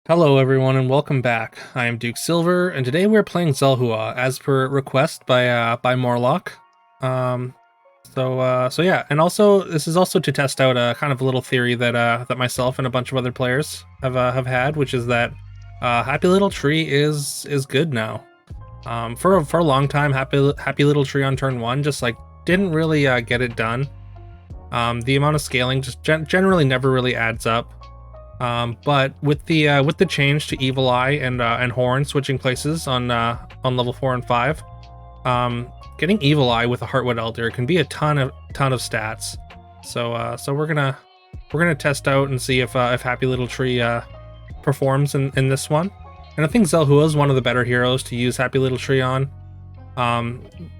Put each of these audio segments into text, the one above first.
Hello everyone and welcome back. I am Duke Silver and today we're playing Xelhua as per request by Morlock. Um so yeah, and also this is also to test out a kind of a little theory that myself and a bunch of other players have had, which is that Happy Little Tree is good now. For a long time Happy Little Tree on turn 1 just like didn't really get it done. The amount of scaling just generally never really adds up. But with the change to Evil Eye and Horn switching places on level 4 and 5, getting Evil Eye with a Heartwood Elder can be a ton of stats. So we're gonna test out and see if Happy Little Tree performs in this one. And I think Xelhua is one of the better heroes to use Happy Little Tree on.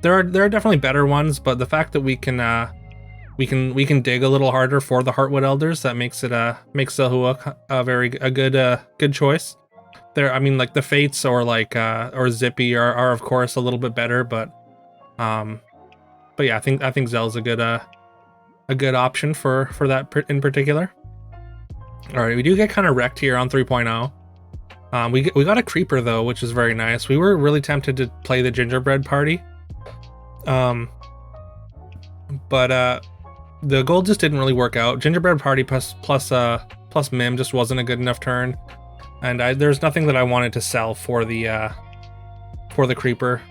There are definitely better ones, but the fact that we can dig a little harder for the Heartwood Elders, that makes Xelhua a good choice. I mean, like the Fates or or Zippy are of course a little bit better, but yeah, I think Zel's a good option for that in particular. All right, we do get kind of wrecked here on 3.0. We got a creeper though, which is very nice. We were really tempted to play the gingerbread party, but the gold just didn't really work out. Gingerbread Party plus Mim just wasn't a good enough turn, and there's nothing that I wanted to sell for the creeper,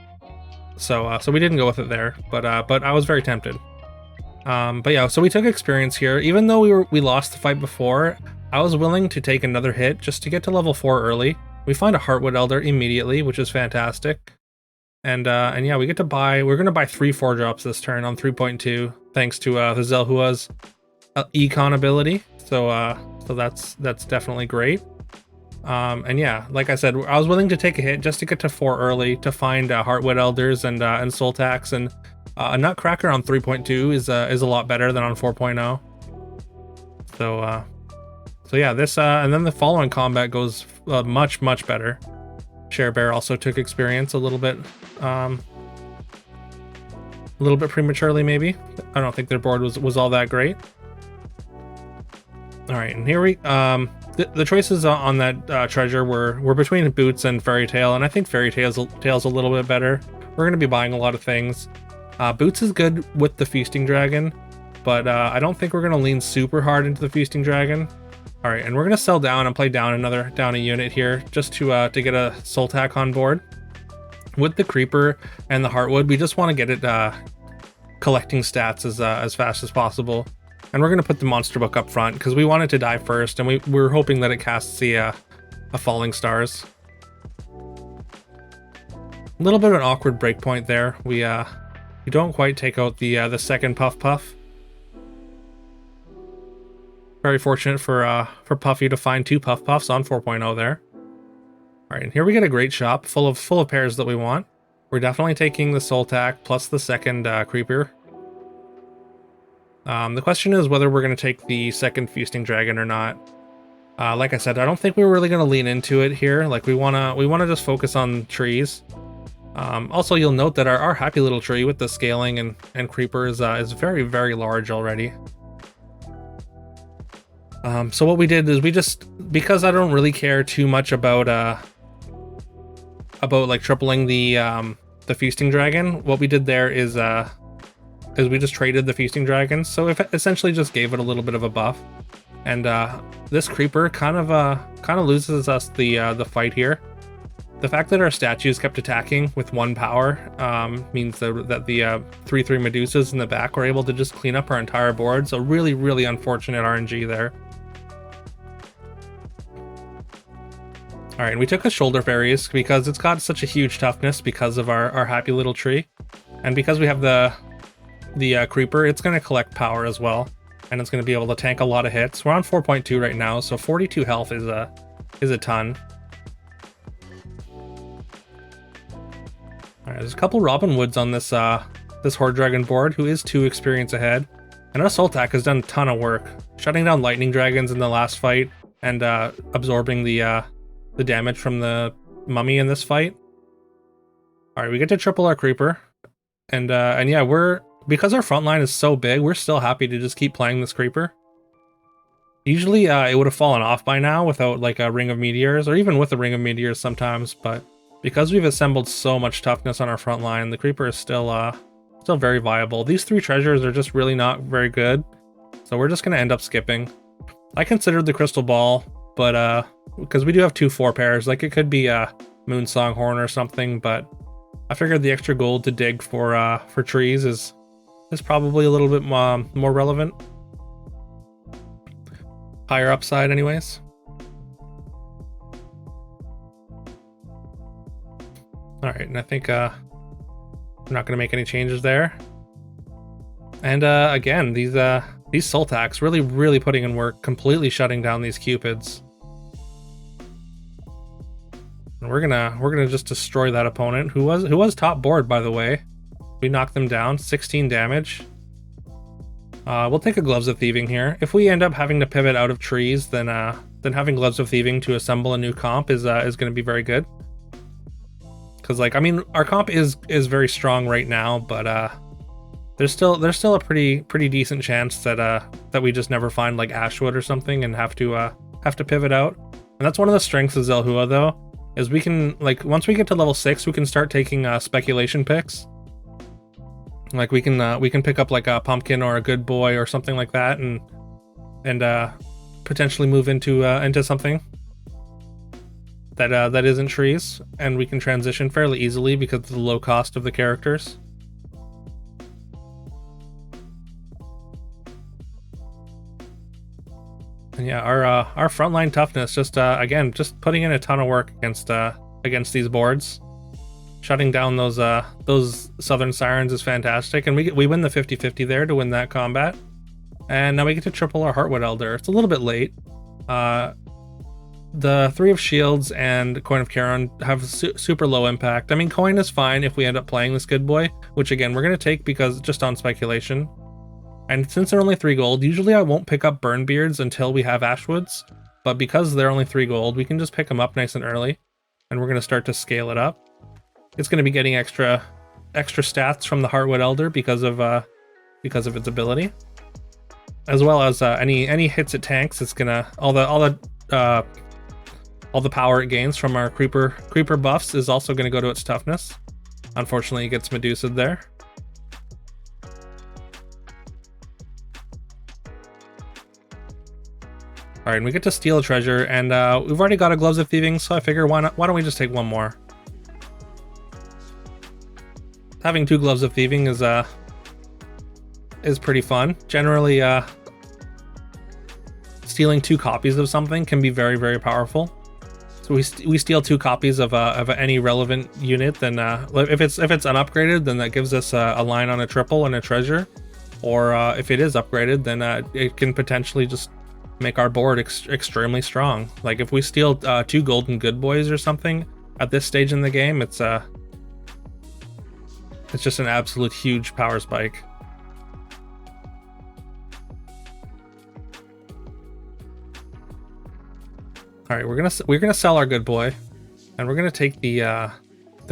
so we didn't go with it there. But I was very tempted. But yeah, so we took experience here. Even though we lost the fight before, I was willing to take another hit just to get to level 4 early. We find a Heartwood Elder immediately, which is fantastic. And yeah, we're gonna buy 3 4-drops this turn on 3.2, thanks to the Xelhua's econ ability. So that's definitely great. And yeah, like I said, I was willing to take a hit just to get to 4 early to find Heartwood Elders and Soul Tax, and a Nutcracker on 3.2 is a lot better than on 4.0. So yeah, this and then the following combat goes much better. Share Bear also took experience a little bit prematurely, maybe. I don't think their board was all that great. All right, and here the choices on that treasure were between Boots and Fairy Tale, and I think Fairy Tale's a little bit better. We're gonna be buying a lot of things. Boots is good with the Feasting Dragon, but I don't think we're gonna lean super hard into the Feasting Dragon. All right, and we're gonna sell down and play down a unit here just to get a Soul Tack on board. With the Creeper and the Heartwood, we just want to get it collecting stats as fast as possible. And we're gonna put the Monster Book up front because we want it to die first, and we're hoping that it casts a Falling Stars. A little bit of an awkward breakpoint there. We don't quite take out the second Puff. Very fortunate for Puffy to find 2 Puffs on 4.0 there. All right, and here we get a great shop full of pairs that we want. We're definitely taking the Soul Tack plus the second Creeper. The question is whether we're going to take the second Feasting Dragon or not. Like I said, I don't think we're really going to lean into it here. Like we wanna just focus on trees. Also, you'll note that our Happy Little Tree with the scaling and Creeper is very large already. So what we did is because I don't really care too much about like tripling the Feasting Dragon, what we did there is we just traded the Feasting Dragon, so it essentially just gave it a little bit of a buff. And this Creeper kind of loses us the fight here. The fact that our statues kept attacking with 1 power means that the 3/3 Medusas in the back were able to just clean up our entire board, so really unfortunate RNG there. All right, and we took a Shoulder Fairies because it's got such a huge toughness because of our Happy Little Tree. And because we have the Creeper, it's going to collect power as well. And it's going to be able to tank a lot of hits. We're on 4.2 right now, so 42 health is a ton. All right, there's a couple Robin Woods on this Horde Dragon board, who is 2 experience ahead. And our Soul Tack has done a ton of work, shutting down Lightning Dragons in the last fight and absorbing the damage from the Mummy in this fight. All right, we get to triple our Creeper, and yeah, because our front line is so big, we're still happy to just keep playing this Creeper. Usually it would have fallen off by now without like a Ring of Meteors, or even with a Ring of Meteors sometimes, but because we've assembled so much toughness on our front line, the Creeper is still very viable. These 3 treasures are just really not very good, so we're just going to end up skipping. I considered the Crystal Ball, but because we do have 2 4-pairs, like it could be a Moon Songhorn or something, but I figured the extra gold to dig for trees is probably a little bit more relevant. Higher upside anyways. Alright, and I think I'm not going to make any changes there. And again, these Sultacs really putting in work, completely shutting down these Cupids. And we're gonna just destroy that opponent, who was top board, by the way. We knocked them down, 16 damage. We'll take a Gloves of Thieving here. If we end up having to pivot out of trees, then having Gloves of Thieving to assemble a new comp is going to be very good. Because like, I mean, our comp is very strong right now, but there's still a pretty decent chance that we just never find like Ashwood or something and have to pivot out. And that's one of the strengths of Xelhua though, is we can, like, once we get to level 6, we can start taking speculation picks. Like we can pick up like a Pumpkin or a Good Boy or something like that, and potentially move into something that isn't trees, and we can transition fairly easily because of the low cost of the characters. And yeah, our frontline toughness just again just putting in a ton of work against these boards. Shutting down those Southern Sirens is fantastic, and we win the 50-50 there to win that combat. And now we get to triple our Heartwood Elder. It's a little bit late. The 3 of Shields and Coin of Charon have super low impact. I mean, Coin is fine if we end up playing this Good Boy, which again we're gonna take because just on speculation. And since they're only 3 gold, usually I won't pick up Burnbeards until we have Ashwoods, but because they're only 3 gold, we can just pick them up nice and early, and we're gonna start to scale it up. It's going to be getting extra stats from the Heartwood Elder because of its ability, as well as any hits it tanks. It's gonna all the power it gains from our creeper buffs is also going to go to its toughness. Unfortunately, it gets Medusa'd there. All right, and we get to steal a treasure, and we've already got a Gloves of Thieving, so I figure why don't we just take one more. Having 2 Gloves of Thieving is pretty fun. Generally, stealing 2 copies of something can be very powerful. So we steal 2 copies of any relevant unit. Then if it's unupgraded, then that gives us a line on a triple and a treasure. Or if it is upgraded, then it can potentially just make our board extremely strong. Like if we steal 2 golden Good Boys or something at this stage in the game, it's just an absolute huge power spike. All right, we're gonna sell our Good Boy, and we're gonna take the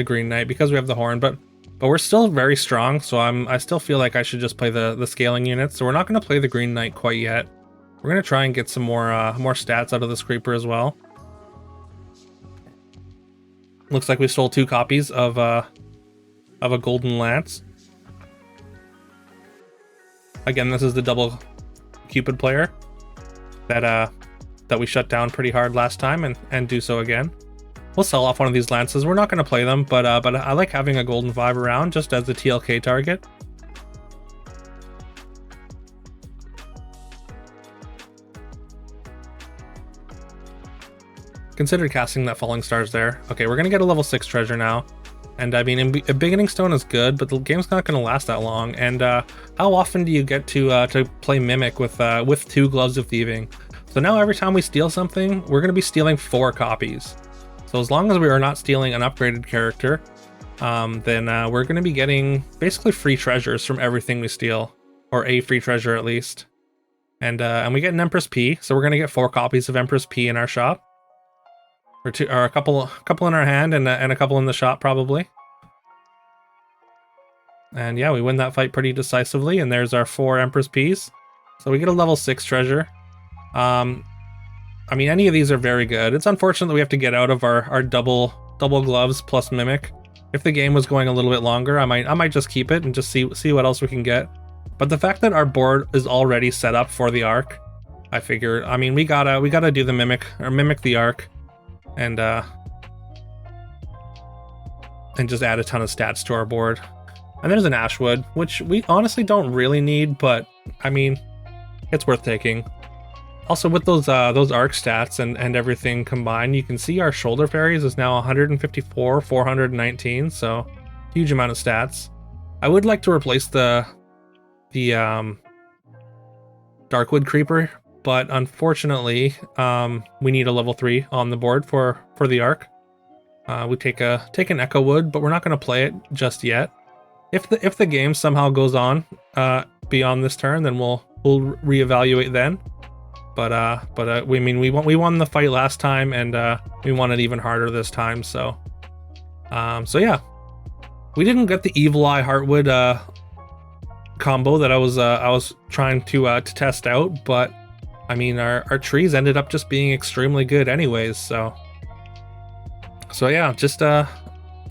Green Knight because we have the Horn, but we're still very strong. So I still feel like I should just play the scaling units. So we're not gonna play the Green Knight quite yet. We're gonna try and get some more stats out of this Creeper as well. Looks like we stole 2 copies of a Golden Lance. Again, this is the double Cupid player that we shut down pretty hard last time, and do so again. We'll sell off one of these lances. We're not going to play them, but I like having a Golden 5 around just as a TLK target. Consider casting that Falling Stars there. Okay, we're going to get a level 6 treasure now. And I mean, a Beginning Stone is good, but the game's not going to last that long. And how often do you get to play Mimic with 2 Gloves of Thieving? So now every time we steal something, we're going to be stealing 4 copies. So as long as we are not stealing an upgraded character, then we're going to be getting basically free treasures from everything we steal, or a free treasure at least. And we get an Empress P, so we're going to get 4 copies of Empress P in our shop. Or a couple in our hand and a couple in the shop probably. And yeah, we win that fight pretty decisively, and there's our 4 Empress Ps. So we get a level 6 treasure. I mean, any of these are very good. It's unfortunate that we have to get out of our double gloves plus mimic. If the game was going a little bit longer, I might just keep it and just see what else we can get. But the fact that our board is already set up for the arc, I figure, I mean, we gotta do the mimic the arc, and just add a ton of stats to our board. And there's an Ashwood, which we honestly don't really need, but I mean, it's worth taking. Also, with those arc stats and everything combined, you can see our shoulder fairies is now 154, 419, so huge amount of stats. I would like to replace the Darkwood Creeper, but unfortunately, we need a level 3 on the board for the arc. We take an Echo Wood, but we're not going to play it just yet. If the game somehow goes on beyond this turn, then we'll reevaluate then. But we won the fight last time, and we won it even harder this time. So yeah, we didn't get the Evil Eye Heartwood combo that I was trying to test out, but I mean our trees ended up just being extremely good anyways. So yeah, just I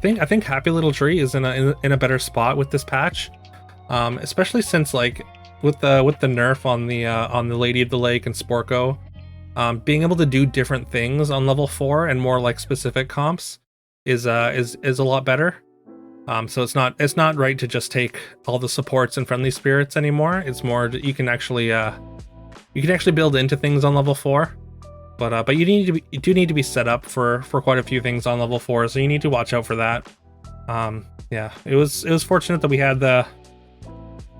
think Happy Little Tree is in a better spot with this patch, especially since like with the nerf on the Lady of the Lake and Sporko, being able to do different things on level 4 and more like specific comps is a lot better. So it's not right to just take all the supports and friendly spirits anymore. It's more you can actually build into things on level 4. But you do need to be set up for quite a few things on level 4, so you need to watch out for that. Yeah, it was fortunate that we had the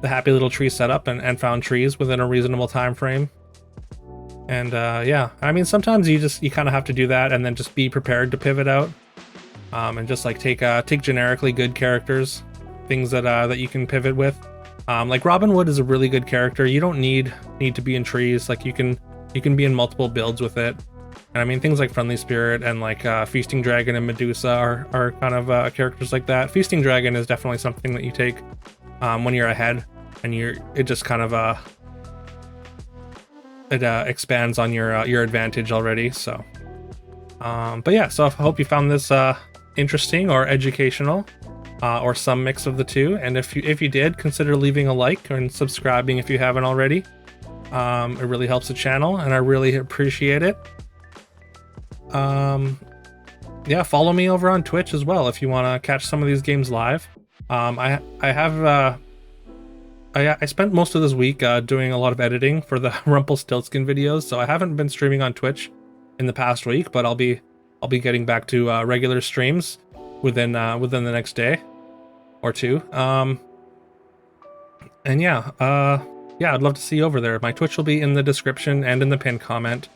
Happy Little Tree set up and found trees within a reasonable time frame. And yeah, I mean, sometimes you kind of have to do that and then just be prepared to pivot out, and just like take generically good characters, things that you can pivot with. Like Robin Hood is a really good character. You don't need to be in trees. Like you can be in multiple builds with it. And I mean, things like Friendly Spirit and like Feasting Dragon and Medusa are kind of characters like that. Feasting Dragon is definitely something that you take when you're ahead, and it just kind of expands on your advantage already. So but yeah, so I hope you found this interesting or educational, or some mix of the two. And if you did, consider leaving a like and subscribing if you haven't already. It really helps the channel, and I really appreciate it. Yeah, follow me over on Twitch as well if you want to catch some of these games live. I spent most of this week doing a lot of editing for the Rumpelstiltskin videos, so I haven't been streaming on Twitch in the past week, but I'll be getting back to regular streams within the next day or two. And yeah, I'd love to see you over there. My Twitch will be in the description and in the pinned comment.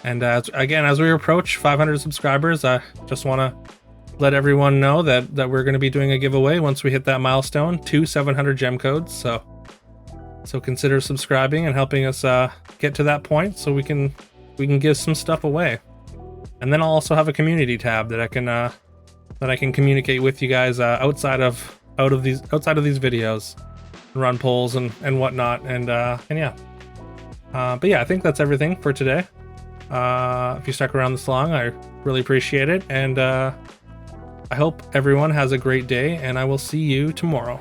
And as we approach 500 subscribers, I just want to let everyone know that we're going to be doing a giveaway once we hit that milestone, 2 700 gem codes. So consider subscribing and helping us get to that point, so we can give some stuff away. And then I'll also have a community tab that I can communicate with you guys outside of these videos, run polls and whatnot. And yeah. But yeah, I think that's everything for today. If you stuck around this long, I really appreciate it, and I hope everyone has a great day, and I will see you tomorrow.